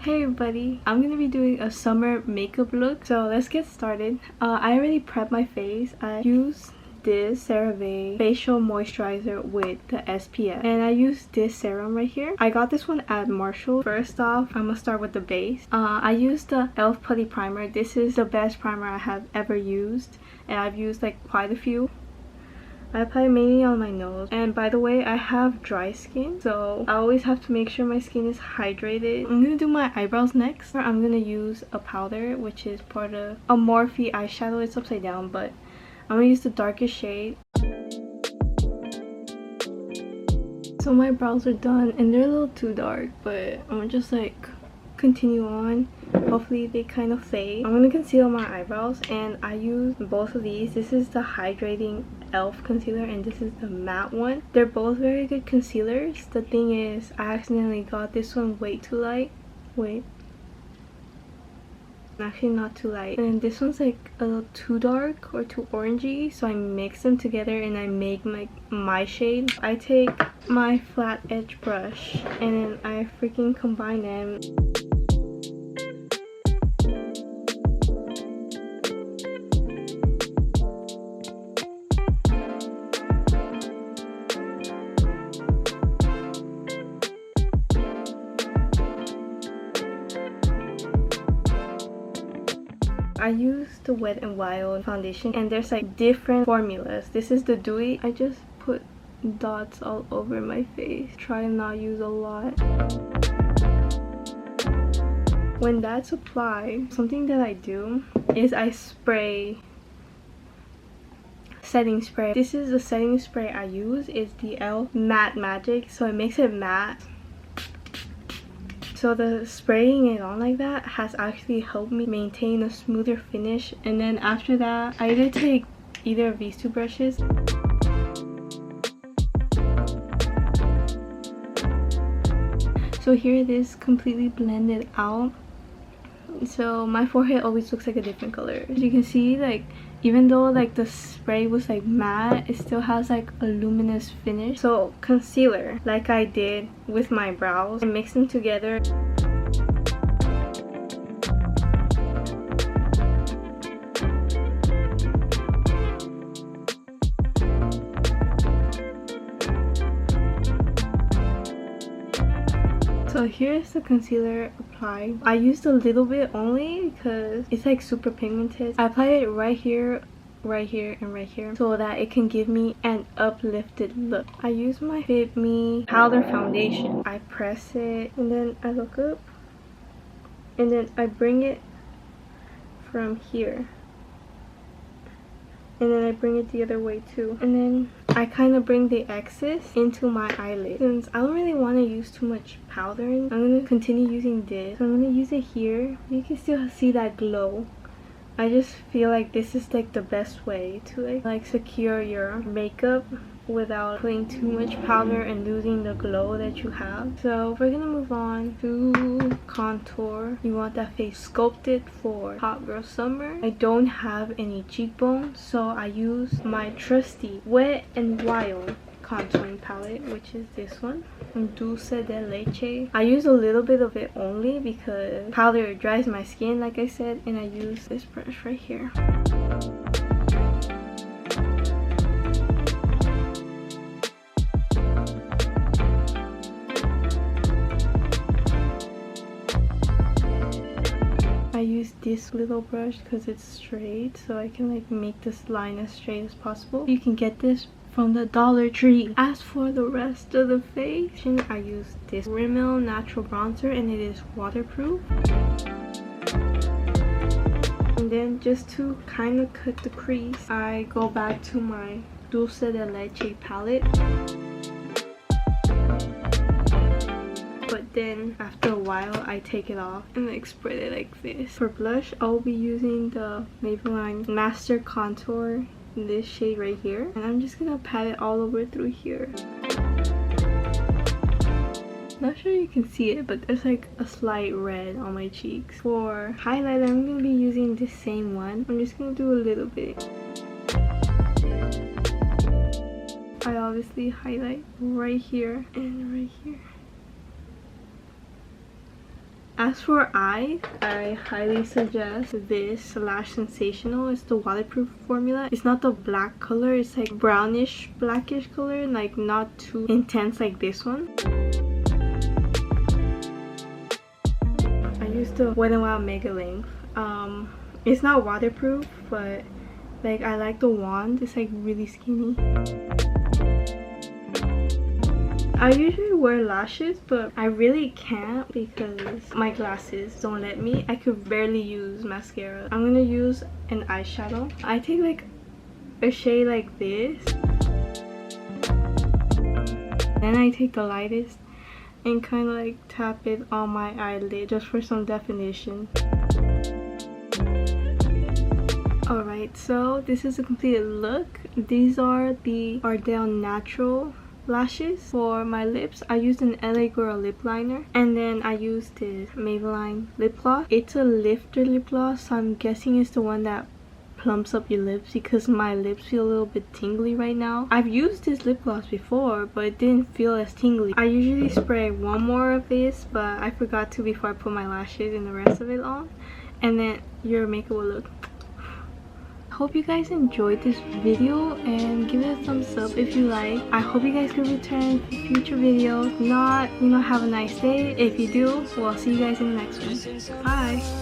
Hey everybody, I'm gonna be doing a summer makeup look, so let's get started. I already prepped my face. I used this CeraVe facial moisturizer with the SPF, and I used this serum right here. I got this one at Marshall. First off, I'm gonna start with the base. I used the e.l.f. putty primer. This is the best primer I have ever used, and I've used like quite a few. I apply it mainly on my nose, and by the way, I have dry skin, so I always have to make sure my skin is hydrated. I'm gonna do my eyebrows next. I'm gonna use a powder, which is part of a Morphe eyeshadow. It's upside down, but I'm gonna use the darkest shade. So my brows are done, and they're a little too dark, but I'm gonna just like continue on. Hopefully they kind of fade. I'm gonna conceal my eyebrows, and I use both of these. This is the hydrating e.l.f. concealer, and this is the matte one. They're both very good concealers. The thing is, I accidentally got this one way too light. Wait, actually not too light, and this one's like a little too dark or too orangey, so I mix them together and I make my shade. I take my flat edge brush and then I freaking combine them. I use the Wet n Wild foundation, and there's like different formulas. This is the dewy. I just put dots all over my face. Try to not use a lot. When that's applied, something that I do is I spray setting spray. This is the setting spray I use. It's the e.l.f. Matte Magic, so it makes it matte. So the spraying it on like that has actually helped me maintain a smoother finish. And then after that, I either take either of these two brushes. So here it is completely blended out. So my forehead always looks like a different color. As you can see, like even though like the spray was like matte, it still has like a luminous finish. So concealer, like I did with my brows, and mix them together. So here's the concealer applied. I used a little bit only because it's like super pigmented. I apply it right here, and right here, so that it can give me an uplifted look. I use my Fit Me powder foundation. I press it, and then I look up, and then I bring it from here, and then I bring it the other way too, and then I kind of bring the excess into my eyelid. Since I don't really want to use too much powdering, I'm going to continue using this. So I'm going to use it here. You can still see that glow. I just feel like this is like the best way to like secure your makeup without putting too much powder and losing the glow that you have. So we're gonna move on to contour. You want that face sculpted for hot girl summer. I don't have any cheekbones, so I use my trusty Wet n Wild contouring palette, which is this one, Dulce de Leche. I use a little bit of it only because powder dries my skin, like I said, and I use this brush right here. I use this little brush because it's straight, so I can like make this line as straight as possible. You can get this from the Dollar Tree. As for the rest of the face, I use this Rimmel natural bronzer, and it is waterproof. And then just to kind of cut the crease, I go back to my Dulce de Leche palette. But then after a while, I take it off and like spread it like this. For blush, I'll be using the Maybelline Master Contour in this shade right here, and I'm just gonna pat it all over through here. Not sure you can see it, but there's like a slight red on my cheeks. For highlighter, I'm gonna be using the same one. I'm just gonna do a little bit. I obviously highlight right here and right here. As for eyes, I highly suggest this Lash Sensational. It's the waterproof formula. It's not the black color, it's like brownish blackish color, like not too intense like this one. I used the Wet n Wild Mega Length. It's not waterproof, but like I like the wand. It's like really skinny. I usually wear lashes, but I really can't because my glasses don't let me. I could barely use mascara. I'm gonna use an eyeshadow. I take like a shade like this. Then I take the lightest and kind of like tap it on my eyelid just for some definition. Alright, so this is a completed look. These are the Ardell Natural lashes for my lips. I used an LA Girl lip liner, and then I used this Maybelline lip gloss. It's a lifter lip gloss, so I'm guessing it's the one that plumps up your lips because my lips feel a little bit tingly right now. I've used this lip gloss before, but it didn't feel as tingly. I usually spray one more of this, but I forgot to before I put my lashes and the rest of it on, and then your makeup will look. Hope you guys enjoyed this video and give it a thumbs up if you like. I hope you guys can return for future videos. If not, have a nice day. If you do, we'll see you guys in the next one. Bye.